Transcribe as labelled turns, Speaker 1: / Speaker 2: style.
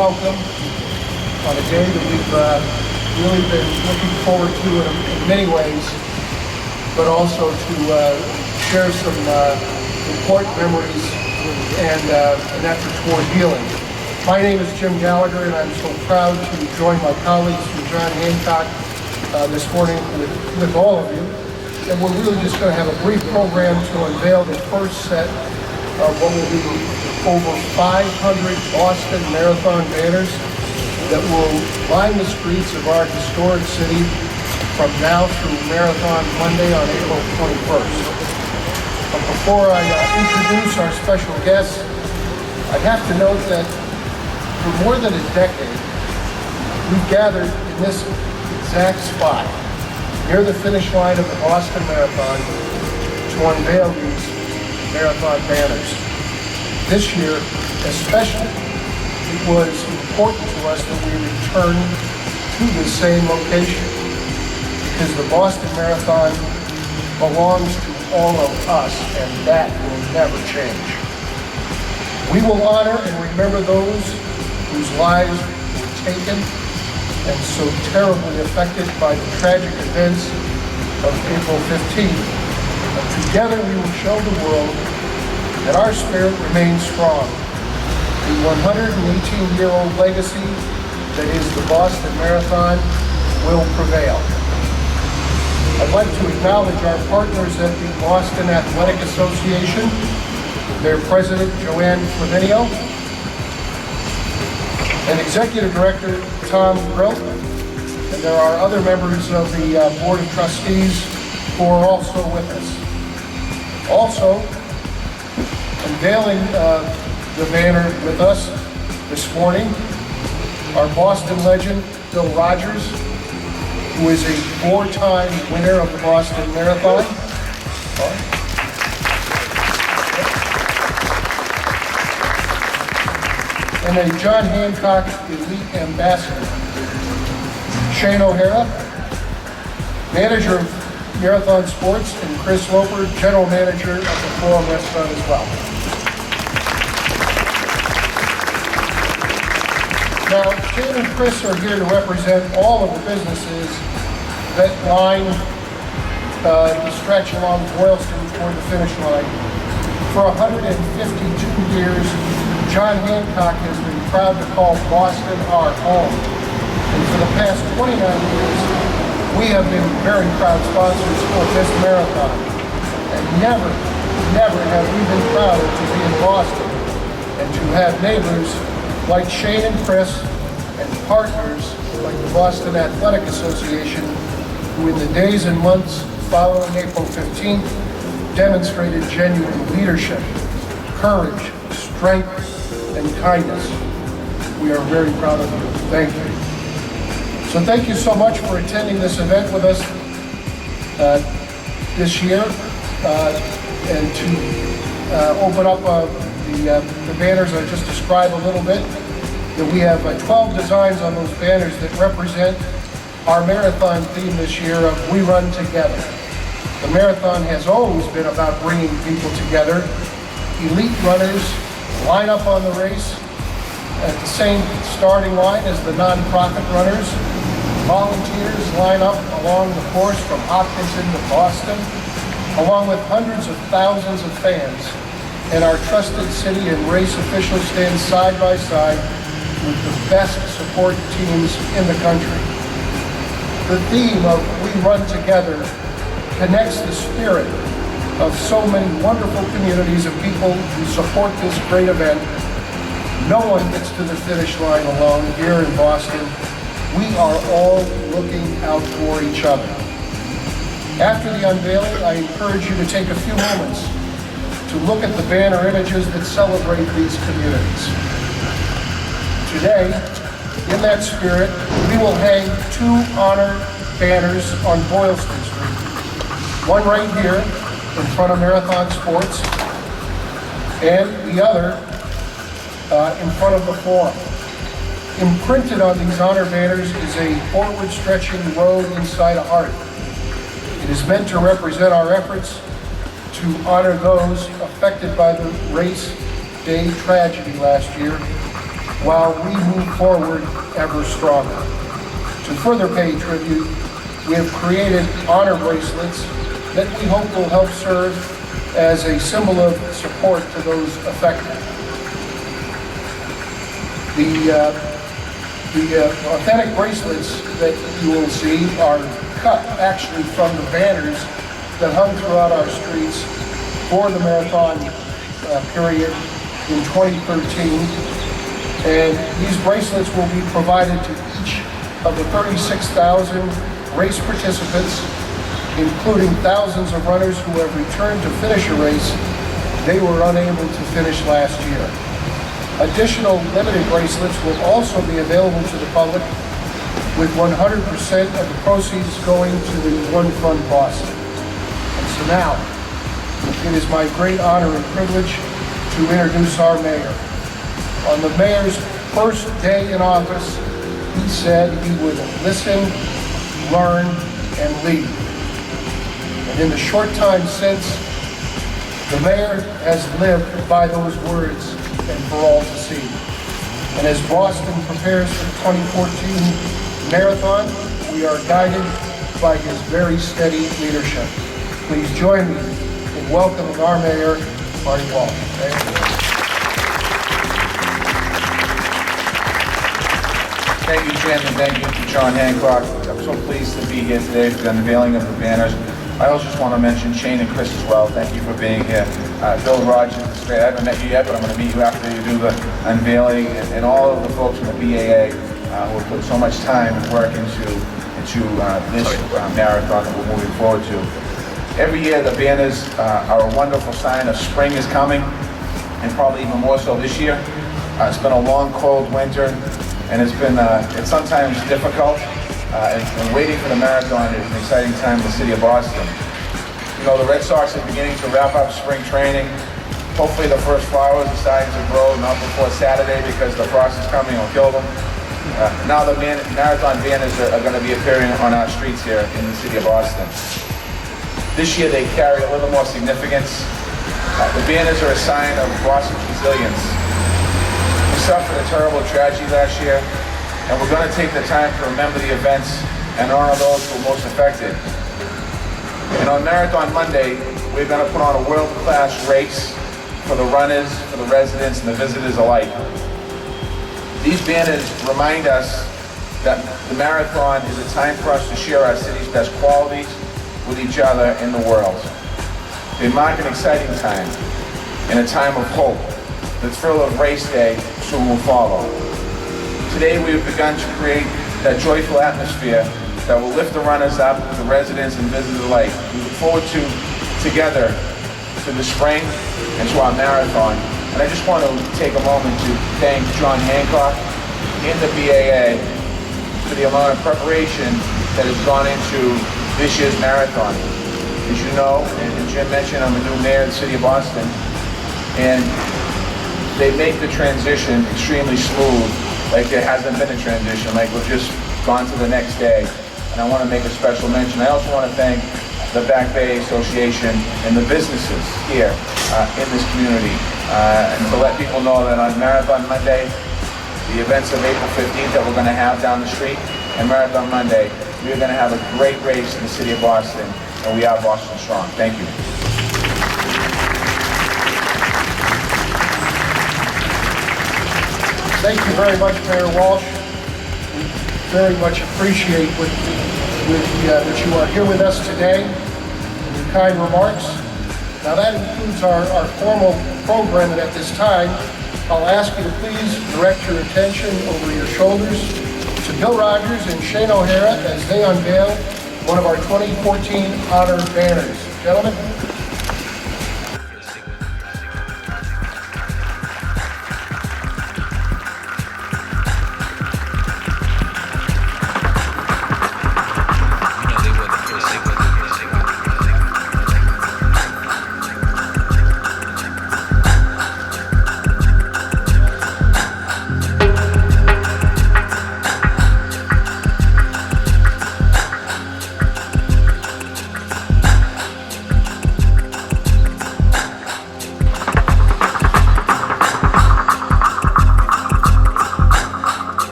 Speaker 1: welcome on a day that we've really been looking forward to in many ways, but also to share some important memories and an effort toward healing. My name is Jim Gallagher, and I'm so proud to join my colleagues from John Hancock this morning with all of you. And we're really just going to have a brief program to unveil the first set of what will be over 500 Boston Marathon banners that will line the streets of our historic city from now through Marathon Monday on April 21st. But before I introduce our special guests, I have to note that for more than a decade, we've gathered in this exact spot near the finish line of the Boston Marathon to unveil these marathon banners. This year, especially, it was important to us that we return to the same location because the Boston Marathon belongs to all of us, and that will never change. We will honor and remember those whose lives were taken and so terribly affected by the tragic events of April 15th. And together we will show the world that our spirit remains strong. The 118-year-old legacy that is the Boston Marathon will prevail. I'd like to acknowledge our partners at the Boston Athletic Association, their president, Joanne Flaminio, and Executive Director, Tom Grill, and there are other members of the Board of Trustees who are also with us. Also, unveiling the banner with us this morning, our Boston legend, Bill Rogers, who is a four-time winner of the Boston Marathon. And a John Hancock Elite Ambassador, Shane O'Hara, Manager of Marathon Sports, and Chris Loper, General Manager of the Forum Restaurant as well. Now, Shane and Chris are here to represent all of the businesses that line the stretch along Boylston toward the finish line. For 152 years, John Hancock has been proud to call Boston our home. And for the past 29 years, we have been very proud sponsors of this marathon. And never have we been prouder to be in Boston and to have neighbors like Shane and Chris and partners like the Boston Athletic Association, who in the days and months following April 15th demonstrated genuine leadership, courage, strength, and kindness. We are very proud of you. Thank you. So thank you so much for attending this event with us this year, and to open up the banners I just described a little bit. That we have 12 designs on those banners that represent our marathon theme this year of We Run Together. The marathon has always been about bringing people together. Elite runners line up on the race at the same starting line as the nonprofit runners. Volunteers line up along the course from Hopkinton to Boston, along with hundreds of thousands of fans. And our trusted city and race officials stand side by side with the best support teams in the country. The theme of We Run Together connects the spirit of so many wonderful communities of people who support this great event. No one gets to the finish line alone here in Boston. We are all looking out for each other. After the unveiling, I encourage you to take a few moments to look at the banner images that celebrate these communities. Today, in that spirit, we will hang two honor banners on Boylston Street. One right here in front of Marathon Sports, and the other in front of the Forum. Imprinted on these honor banners is a forward-stretching road inside a heart. It is meant to represent our efforts to honor those affected by the race day tragedy last year, while we move forward ever stronger. To further pay tribute, we have created honor bracelets that we hope will help serve as a symbol of support to those affected. The authentic bracelets that you will see are cut actually from the banners that hung throughout our streets for the marathon period in 2013. And these bracelets will be provided to each of the 36,000 race participants, including thousands of runners who have returned to finish a race they were unable to finish last year. Additional limited bracelets will also be available to the public, with 100% of the proceeds going to the One Fund Boston. And so now, it is my great honor and privilege to introduce our mayor. On the mayor's first day in office, he said he would listen, learn, and lead. And in the short time since, the mayor has lived by those words and for all to see. And as Boston prepares for the 2014 marathon, we are guided by his very steady leadership. Please join me in welcoming our mayor, Marty Walsh. Thank you.
Speaker 2: Thank you, Jim, and thank you to John Hancock. I'm so pleased to be here today for the unveiling of the banners. I also just want to mention Shane and Chris as well. Thank you for being here. Bill Rogers, it's great. I haven't met you yet, but I'm going to meet you after you do the unveiling, and all of the folks from the BAA who have put so much time and work into this marathon that we're moving forward to. Every year, the banners are a wonderful sign of spring is coming, and probably even more so this year. It's been a long, cold winter, and it's sometimes difficult. And waiting for the marathon is an exciting time in the city of Boston. You know, the Red Sox are beginning to wrap up spring training. Hopefully the first flowers are starting to grow, not before Saturday because the frost is coming, it'll kill them. Now the marathon banners are going to be appearing on our streets here in the city of Boston. This year they carry a little more significance. The banners are a sign of Boston's resilience. We suffered a terrible tragedy last year, and we're going to take the time to remember the events and honor those who were most affected. And on Marathon Monday, we're going to put on a world-class race for the runners, for the residents, and the visitors alike. These banners remind us that the marathon is a time for us to share our city's best qualities with each other in the world. They mark an exciting time and a time of hope. The thrill of race day soon will follow. Today we have begun to create that joyful atmosphere that will lift the runners up, the residents and visitors alike. We look forward to, together, to the spring and to our marathon. And I just want to take a moment to thank John Hancock and the BAA for the amount of preparation that has gone into this year's marathon. As you know, and Jim mentioned, I'm the new mayor of the city of Boston, and they make the transition extremely smooth. Like there hasn't been a transition, like we've just gone to the next day. And I want to make a special mention. I also want to thank the Back Bay Association and the businesses here in this community. And to let people know that on Marathon Monday, the events of April 15th that we're going to have down the street, and Marathon Monday, we are going to have a great race in the city of Boston, and we are Boston strong. Thank you.
Speaker 1: Thank you very much, Mayor Walsh. We very much appreciate that you are here with us today and your kind remarks. Now that includes our formal program, and at this time, I'll ask you to please direct your attention over your shoulders to Bill Rogers and Shane O'Hara as they unveil one of our 2014 honor banners. Gentlemen.